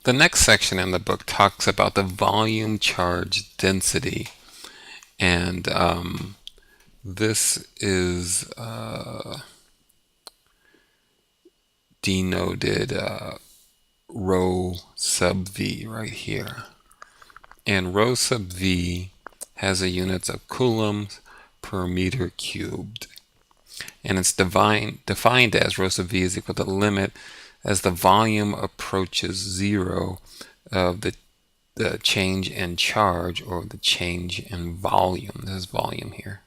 The next section in the book talks about the volume charge density, and this is denoted rho sub v right here. And rho sub v has a units of coulombs per meter cubed. And it's defined as rho sub v is equal to the limit as the volume approaches zero of the change in charge or the change in volume. This is volume here.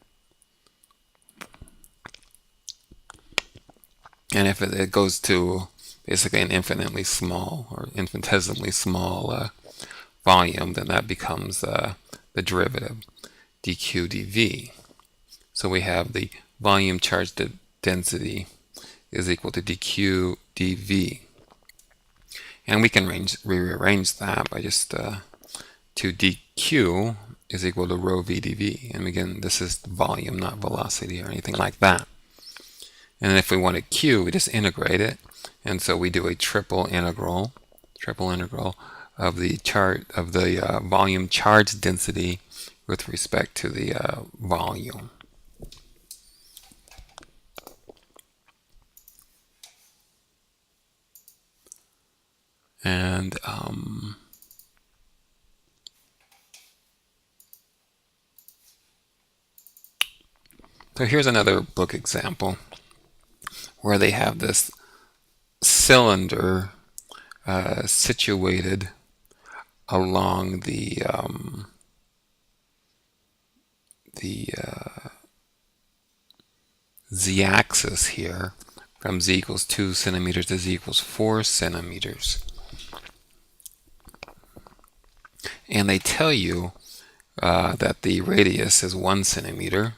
And if it goes to basically an infinitely small or infinitesimally small volume, then that becomes the derivative dq dv. So we have the volume charge density is equal to dq dv. And we can rearrange that by just 2dq is equal to rho v dv. And again, this is volume, not velocity or anything like that. And if we want a q, we just integrate it. And so we do a triple integral of the volume charge density with respect to the volume. And so here's another book example where they have this cylinder situated along the z-axis here from z equals 2 centimeters to z equals 4 centimeters. And they tell you that the radius is 1 centimeter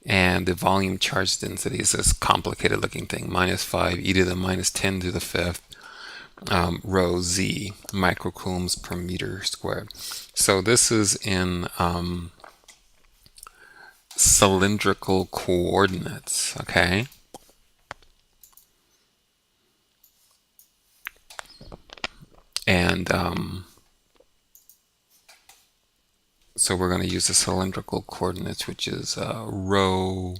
and the volume charge density is this complicated looking thing, minus 5 e to the minus 10 to the fifth rho z microcoulombs per meter squared. So this is in cylindrical coordinates, okay? And so we're going to use the cylindrical coordinates, which is rho,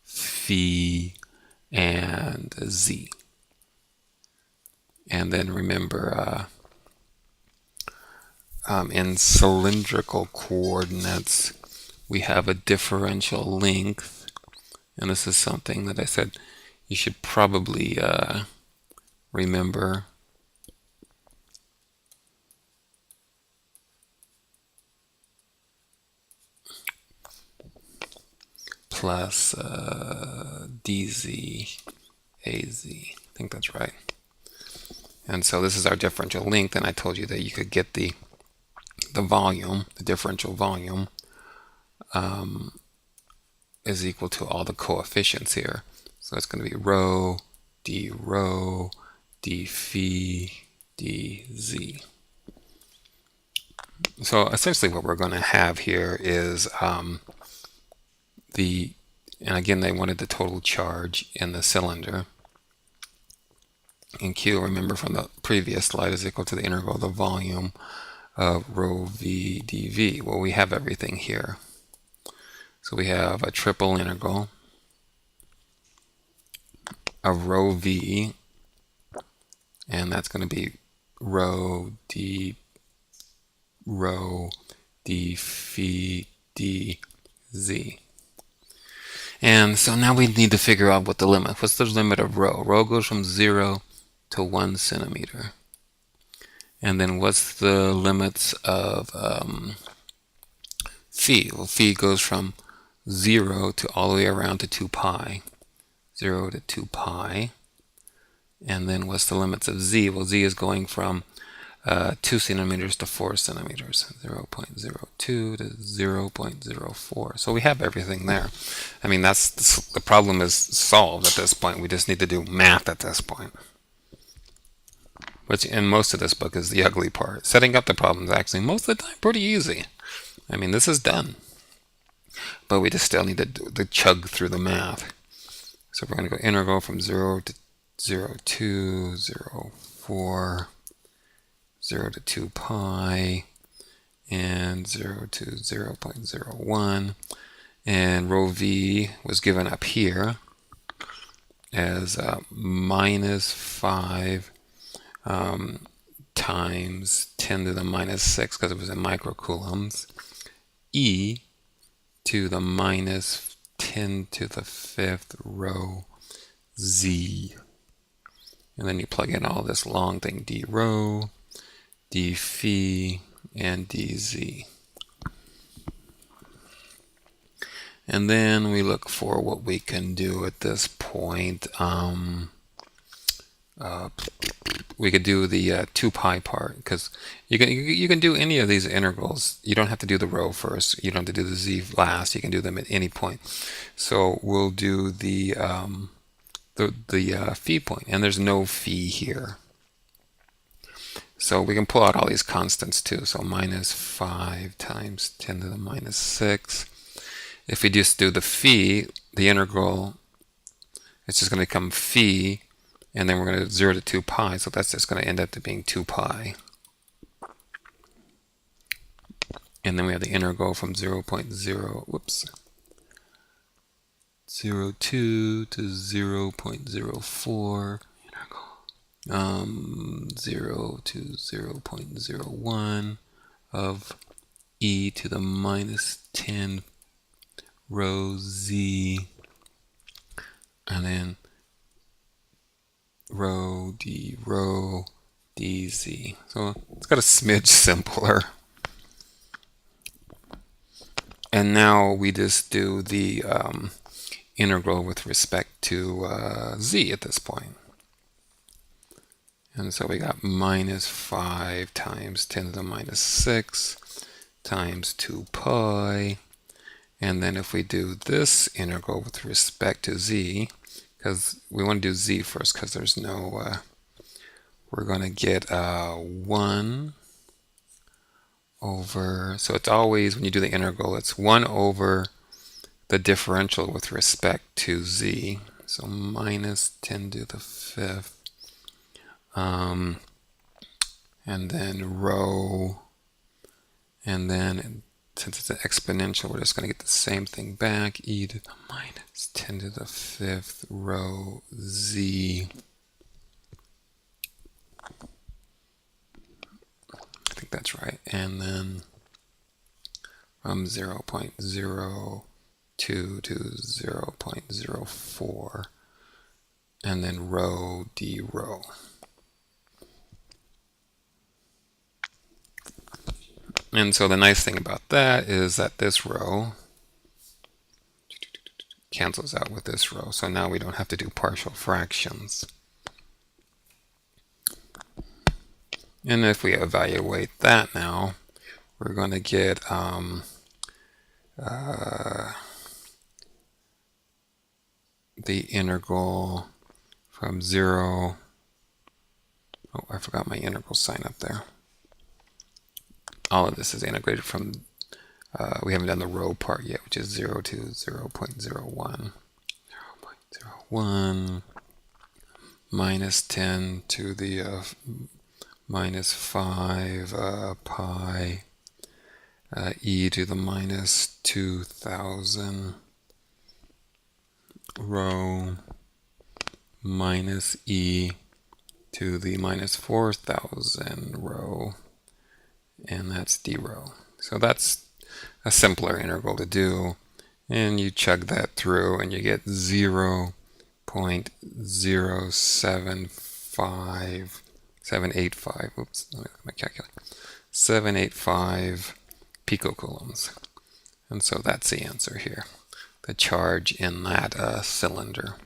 phi, and z. And then remember, in cylindrical coordinates, we have a differential length. And this is something that I said you should probably remember. Plus dz az. I think that's right. And so this is our differential length, and I told you that you could get the volume, the differential volume, is equal to all the coefficients here. So it's going to be rho, d phi, dz. So essentially what we're going to have here is and again they wanted the total charge in the cylinder. And Q, remember from the previous slide, is equal to the integral of the volume of rho v dv. Well, we have everything here. So we have a triple integral of rho v, and that's going to be rho d phi dz. And so now we need to figure out what the limit. What's the limit of rho? Rho goes from 0 to 1 centimeter. And then what's the limits of phi? Well, phi goes from 0 to all the way around to 2 pi. 0 to 2 pi. And then what's the limits of z? Well, z is going from 2 centimeters to 4 centimeters, 0.02 to 0.04. So we have everything there. I mean, the problem is solved at this point. We just need to do math at this point, which in most of this book is the ugly part. Setting up the problem is actually most of the time pretty easy. I mean, this is done, but we just still need to chug through the math. So we're going to go integral from 0 to 0.2, 0.4, 0 to 2 pi, and 0 to 0 0.01. And rho v was given up here as minus 5 times 10 to the minus 6, because it was in microcoulombs, e to the minus 10 to the 5th rho z. And then you plug in all this long thing, d rho, d phi, and dz. And then we look for what we can do at this point. We could do the 2 pi part, because you can do any of these integrals. You don't have to do the rho first. You don't have to do the z last. You can do them at any point. So we'll do the phi point, and there's no phi here. So we can pull out all these constants too. So minus 5 times 10 to the minus 6. If we just do the phi, the integral, it's just going to become phi, and then we're going to 0 to 2 pi, so that's just going to end up to being 2 pi. And then we have the integral from 0.02 to 0.04, 0 to 0.01 of e to the minus 10 rho z, and then rho dz. So it's got a smidge simpler. And now we just do the integral with respect to z at this point. And so we got minus 5 times 10 to the minus 6 times 2 pi. And then if we do this integral with respect to z, because we want to do z first, because there's no, we're going to get 1 over, so it's always, when you do the integral, it's 1 over the differential with respect to z. So minus 10 to the 5th. And then rho, and then since it's an exponential, we're just going to get the same thing back, e to the minus 10 to the 5th rho z. I think that's right. And then from 0.02 to 0.04, and then rho d rho. And so the nice thing about that is that this rho cancels out with this rho. So now we don't have to do partial fractions. And if we evaluate that now, we're going to get the integral from 0. Oh, I forgot my integral sign up there. All of this is integrated from, we haven't done the rho part yet, which is 0 to 0.01. 0.01 minus 10 to the minus 5 pi e to the minus 2000 rho minus e to the minus 4000 rho, and that's d rho. So that's a simpler integral to do, and you chug that through and you get 0.075785, oops, let me look at my calculator, 785 picocoulombs. And so that's the answer here, the charge in that cylinder.